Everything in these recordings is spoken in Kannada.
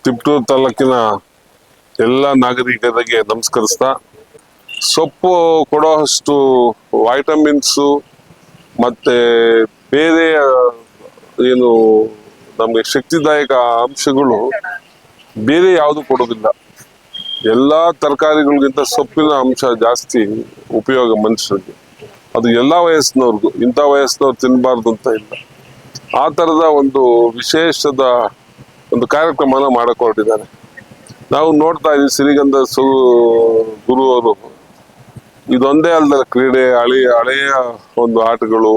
ತಿಪಟೂರು ತಾಲೂಕಿನ ಎಲ್ಲ ನಾಗರಿಕರಿಗೆ ನಮಸ್ಕರಿಸ್ತಾ, ಸೊಪ್ಪು ಕೊಡುವಷ್ಟು ವೈಟಮಿನ್ಸು ಮತ್ತೆ ಬೇರೆ ಏನು ನಮಗೆ ಶಕ್ತಿದಾಯಕ ಅಂಶಗಳು ಬೇರೆ ಯಾವುದು ಕೊಡೋದಿಲ್ಲ. ಎಲ್ಲಾ ತರಕಾರಿಗಳಿಗಿಂತ ಸೊಪ್ಪಿನ ಅಂಶ ಜಾಸ್ತಿ ಉಪಯೋಗ ಮನುಷ್ಯರಿಗೆ. ಅದು ಎಲ್ಲಾ ವಯಸ್ಸಿನವ್ರಿಗೂ, ಇಂಥ ವಯಸ್ಸಿನವ್ರು ತಿನ್ನಬಾರ್ದು ಅಂತ ಇಲ್ಲ. ಆ ತರದ ಒಂದು ವಿಶೇಷದ ಒಂದು ಕಾರ್ಯಕ್ರಮನ ಮಾಡಕ್ ಹೊರಟಿದ್ದಾರೆ. ನಾವು ನೋಡ್ತಾ ಇದ್ದೀವಿ ಸಿರಿಗಂಧ ಗುರು ಅವರು ಇದೊಂದೇ ಅಲ್ಲದ ಕ್ರೀಡೆ, ಹಳೆಯ ಒಂದು ಆಟಗಳು,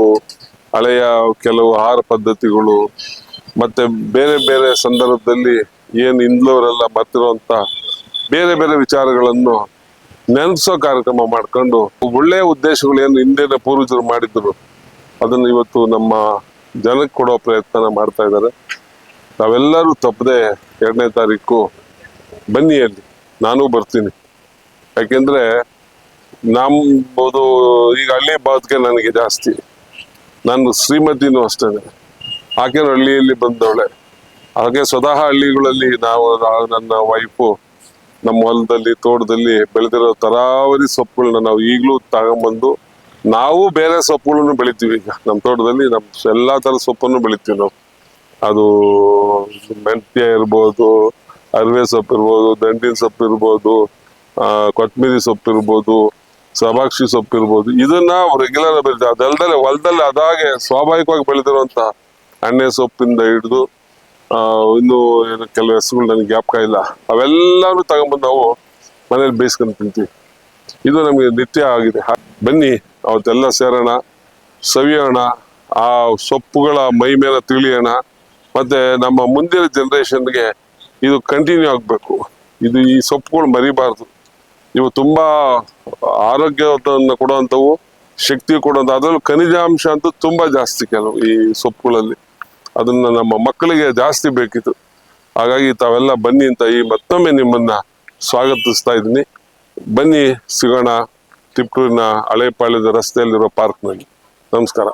ಹಳೆಯ ಕೆಲವು ಆಹಾರ ಪದ್ಧತಿಗಳು, ಮತ್ತೆ ಬೇರೆ ಬೇರೆ ಸಂದರ್ಭದಲ್ಲಿ ಏನ್ ಹಿಂದ್ಲವರೆಲ್ಲ ಬರ್ತಿರುವಂತ ಬೇರೆ ಬೇರೆ ವಿಚಾರಗಳನ್ನು ನೆನಪಿಸೋ ಕಾರ್ಯಕ್ರಮ ಮಾಡ್ಕೊಂಡು ಒಳ್ಳೆಯ ಉದ್ದೇಶಗಳು ಏನು ಹಿಂದಿನ ಪೂರ್ವಜರು ಮಾಡಿದ್ರು ಅದನ್ನು ಇವತ್ತು ನಮ್ಮ ಜನಕ್ಕೆ ಕೊಡೋ ಪ್ರಯತ್ನ ಮಾಡ್ತಾ ಇದ್ದಾರೆ. ನಾವೆಲ್ಲರೂ ತಪ್ಪದೆ 2ನೇ ತಾರೀಕು ಬನ್ನಿ, ಅಲ್ಲಿ ನಾನು ಬರ್ತೀನಿ. ಯಾಕೆಂದ್ರೆ ನಮ್ಮದು ಈಗ ಹಳ್ಳಿ ಭಾಗಕ್ಕೆ ನನಗೆ ಜಾಸ್ತಿ, ನಾನು ಶ್ರೀಮತಿನೂ ಅಷ್ಟೇನೆ, ಆಕೆನೂ ಹಳ್ಳಿಯಲ್ಲಿ ಬಂದವಳೆ. ಹಾಗೆ ಸ್ವತಃ ಹಳ್ಳಿಗಳಲ್ಲಿ ನಾವು, ನನ್ನ ವೈಫು ನಮ್ಮ ಹೊಲದಲ್ಲಿ ತೋಟದಲ್ಲಿ ಬೆಳೆದಿರೋ ತರಾವರಿ ಸೊಪ್ಪುಗಳನ್ನ ನಾವು ಈಗಲೂ ತಗೊಂಬಂದು ನಾವು ಬೇರೆ ಸೊಪ್ಪುಗಳನ್ನು ಬೆಳಿತೀವಿ. ಈಗ ನಮ್ಮ ತೋಟದಲ್ಲಿ ಎಲ್ಲಾ ತರ ಸೊಪ್ಪನ್ನು ಬೆಳಿತೀವಿ ನಾವು. ಅದು ಮೆಂತ್ಯ ಇರ್ಬೋದು, ಅರಿವೆ ಸೊಪ್ಪು ಇರ್ಬೋದು, ದಂಟಿನ ಸೊಪ್ಪು ಇರ್ಬೋದು, ಕೊತ್ತಂಬರಿ ಸೊಪ್ಪು ಇರ್ಬೋದು, ಸಬಾಕ್ಷಿ ಸೊಪ್ಪು ಇರ್ಬೋದು. ಇದನ್ನ ರೆಗ್ಯುಲರ್ ಬೆಳಿತೀವಿ. ಅದಲ್ದಲೆ ಹೊಲದಲ್ಲಿ ಅದಾಗೆ ಸ್ವಾಭಾವಿಕವಾಗಿ ಬೆಳೆದಿರುವಂತ ಎಣ್ಣೆ ಸೊಪ್ಪಿಂದ ಹಿಡಿದು ಇನ್ನು ಕೆಲವು ಹೆಸರುಗಳು ನನಗೆ ಜ್ಞಾಪಕ ಇಲ್ಲ, ಅವೆಲ್ಲಾನು ತಗೊಂಡ್ಬಂದು ನಾವು ಮನೇಲಿ ಬೇಯಿಸ್ಕೊಂಡು ತಿಂತೀವಿ. ಇದು ನಮಗೆ ನಿತ್ಯ ಆಗಿದೆ. ಬನ್ನಿ ಅವತ್ತೆಲ್ಲ ಸೇರೋಣ, ಸವಿಯೋಣ, ಆ ಸೊಪ್ಪುಗಳ ಮೈ ಮೇಲೆ ತಿಳಿಯೋಣ. ಮತ್ತೆ ನಮ್ಮ ಮುಂದಿನ ಜನರೇಷನ್ಗೆ ಇದು ಕಂಟಿನ್ಯೂ ಆಗ್ಬೇಕು. ಇದು ಈ ಸೊಪ್ಪುಗಳು ಮರಿಬಾರ್ದು. ಇವು ತುಂಬಾ ಆರೋಗ್ಯವನ್ನು ಕೊಡುವಂಥವು, ಶಕ್ತಿ ಕೊಡುವಂಥ, ಅದರಲ್ಲೂ ಖನಿಜಾಂಶ ಅಂತೂ ತುಂಬಾ ಜಾಸ್ತಿ ಕೆಲವು ಈ ಸೊಪ್ಪುಗಳಲ್ಲಿ. ಅದನ್ನ ನಮ್ಮ ಮಕ್ಕಳಿಗೆ ಜಾಸ್ತಿ ಬೇಕಿತ್ತು. ಹಾಗಾಗಿ ತಾವೆಲ್ಲ ಬನ್ನಿ ಅಂತ ಈ ಮತ್ತೊಮ್ಮೆ ನಿಮ್ಮನ್ನ ಸ್ವಾಗತಿಸ್ತಾ ಇದ್ದೀನಿ. ಬನ್ನಿ, ಸಿಗೋಣ ತಿಪಟೂರಿನ ಹಳೆ ಪಾಳ್ಯದ ರಸ್ತೆಯಲ್ಲಿರೋ ಪಾರ್ಕ್ನಲ್ಲಿ. ನಮಸ್ಕಾರ.